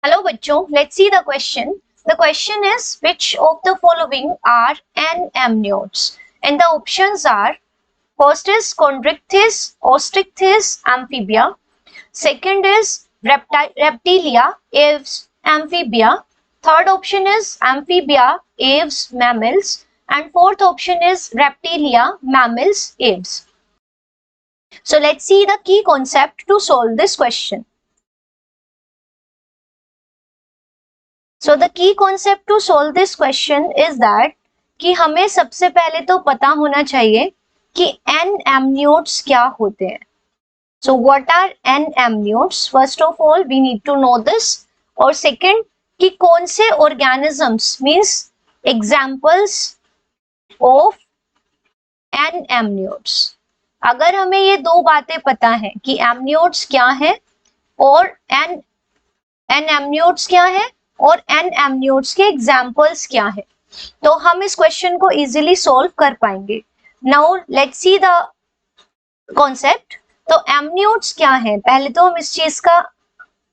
Hello बच्चों, let's see the question. The question is which of the following are amniotes? And the options are first is Chondrichthyes, Osteichthyes, Amphibia. Second is Reptilia, Aves, Amphibia. Third option is Amphibia, Aves, Mammals. And fourth option is Reptilia, Mammals, Aves. So let's see the key concept to solve this question. So the key concept to solve this question is that कि हमें सबसे पहले तो पता होना चाहिए कि N amniotes क्या होते हैं. So what are N amniotes? First of all, we need to know this. और second कि कौन से organisms means examples of N amniotes. अगर हमें ये दो बातें पता है कि amniotes क्या है और N amniotes क्या है और N amniotes के examples क्या है, तो हम इस क्वेश्चन को इजीली सॉल्व कर पाएंगे. Now let's see the concept. तो एमनियोट्स क्या है, पहले तो हम इस चीज का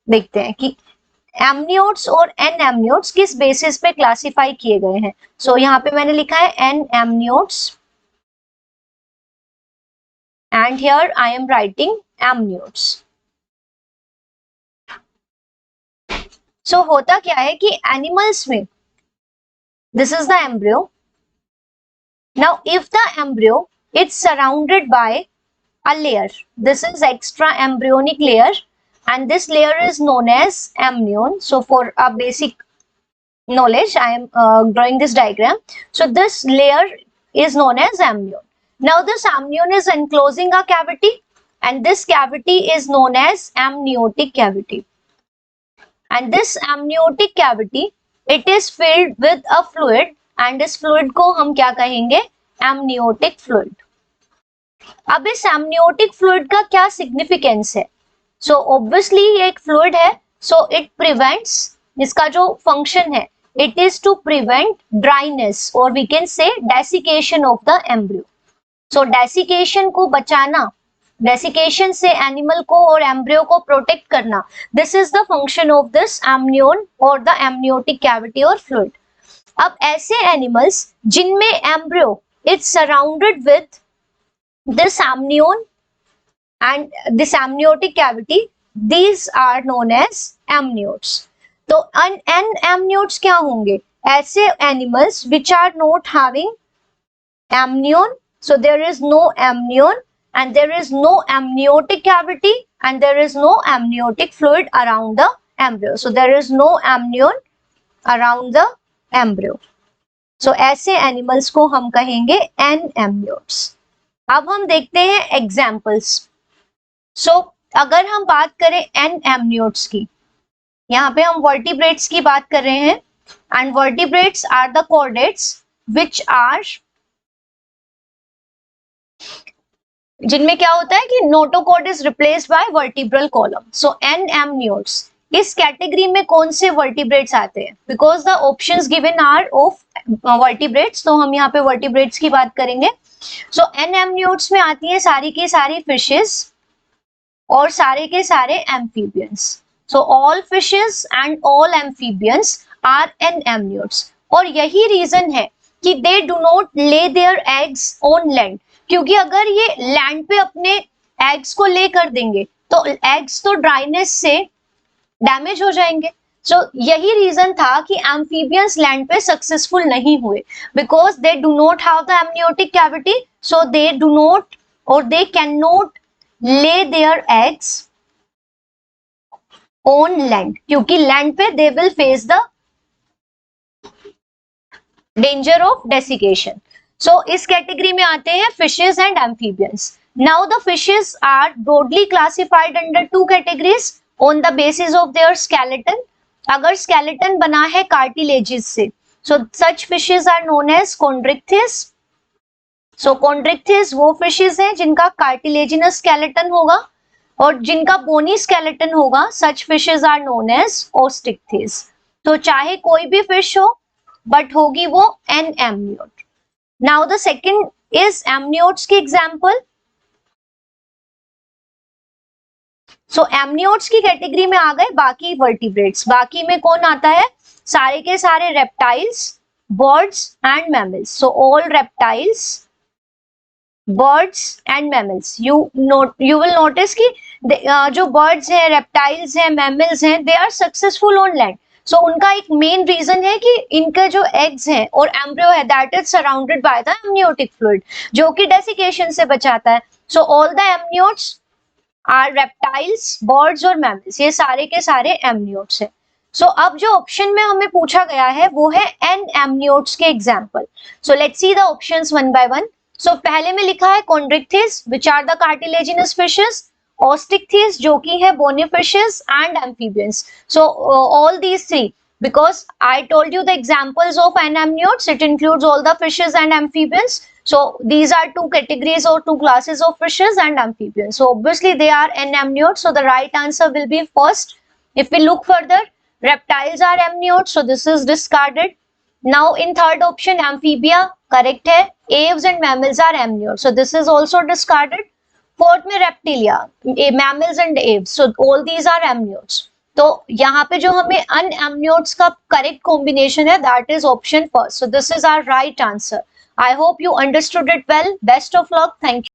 देखते हैं कि एमनियोट्स और एन एमनियोट्स किस बेसिस पे क्लासिफाई किए गए हैं. सो यहाँ पे मैंने लिखा है anamniotes and here I am writing amniotes. So होता क्या है कि एनिमल्स में this is the embryo. Now if the embryo is surrounded by a layer, this is extra embryonic layer and this layer is known as amnion. So for a basic knowledge I am drawing this diagram. So this layer is known as amnion. Now this amnion is enclosing a cavity and this cavity is known as amniotic cavity. And this amniotic cavity, it is filled with a fluid and इस fluid को हम क्या कहेंगे, amniotic fluid. अब इस amniotic fluid का क्या significance है? So obviously ये एक fluid है, so it prevents, इसका जो function है, it is to prevent dryness or we can say desiccation of the embryo. So desiccation को बचाना, डेसिकेशन से एनिमल को और एम्ब्रियो को प्रोटेक्ट करना, this is the function of this amnion और द एमनियोटिक कैविटी और फ्लूइड. अब ऐसे एनिमल्स जिनमें embryo is surrounded with this amnion and this amniotic cavity, these are known as amniotes. तो एन एमनियोट्स क्या होंगे, ऐसे animals which are not having amnion, so there is no amnion and there is no amniotic cavity and there is no amniotic fluid around the embryo. So there is no amnion around the embryo. So ऐसे animals को हम कहेंगे N amniotes. अब हम देखते हैं examples. So अगर हम बात करें N amniotes की, यहाँ पे हम vertebrates की बात कर रहे हैं and vertebrates are the chordates which are, जिनमें क्या होता है कि notochord is replaced by vertebral column. So anamniotes इस कैटेगरी में कौन से वर्टिब्रेट्स आते हैं, because the options given are of vertebrates, तो हम यहाँ पे वर्टिब्रेट्स की बात करेंगे. सो एन एमनियोट्स में आती है सारी की सारी फिशेस और सारे के सारे amphibians. So all fishes and all amphibians are anamniotes. और यही रीजन है कि they do not lay their eggs on land, क्योंकि अगर ये लैंड पे अपने एग्स को ले कर देंगे तो एग्स तो ड्राइनेस से डैमेज हो जाएंगे. सो यही रीजन था कि एम्फीबियंस लैंड पे सक्सेसफुल नहीं हुए, because they do not have the amniotic cavity, so they do not और they can not lay their eggs on land, क्योंकि लैंड पे they will face the danger of desiccation. So इस category में आते हैं fishes and amphibians. Now the fishes are broadly classified under two categories on the basis of their skeleton. अगर skeleton बना है cartilages से, so such fishes are known as Chondrichthyes. So Chondrichthyes वो fishes हैं जिनका कार्टिलेजिनस स्केलेटन होगा, और जिनका बोनी स्केलेटन होगा such fishes are known as osteichthyes. तो चाहे कोई भी फिश हो बट होगी वो anamniote. Now the second is amniotes की example. सो एमनियोट्स की कैटेगरी में आ गए बाकी वर्टिब्रेट्स। बाकी में कौन आता है? सारे के सारे reptiles, birds and mammals. So all reptiles, birds and mammals. You will notice कि जो बर्ड्स हैं, रेप्टाइल्स हैं, मैमल्स हैं, they are successful on land. So उनका एक मेन रीजन है कि इनके जो एग्स हैं और एम्ब्रियो है that is surrounded by the amniotic fluid, जो कि डेसिकेशन से बचाता है। So all the amniotes are reptiles, birds और मैमल्स, ये सारे के सारे एमनियोट्स हैं। सो अब जो ऑप्शन में हमें पूछा गया है वो है एन एमनियोट्स के example. So let's see the options one by one. So पहले में लिखा है Chondrichthyes which are the cartilaginous fishes, Osteichthyes जो कि है bony fishes and amphibians. So all these three, because I told you the examples of anemniotes, it includes all the fishes and amphibians. So these are two categories or two classes of fishes and amphibians. So obviously they are anemniotes. So the right answer will be first. If we look further, reptiles are amniotes. So this is discarded. Now in third option, amphibia, correct hai. Aves and mammals are amniotes. So this is also discarded. Fourth में reptilia, mammals and aves. So all these are amniotes. तो यहाँ पे जो हमें anamniotes का correct combination है that is option first. So this is our right answer. I hope you understood it well. Best of luck. Thank you.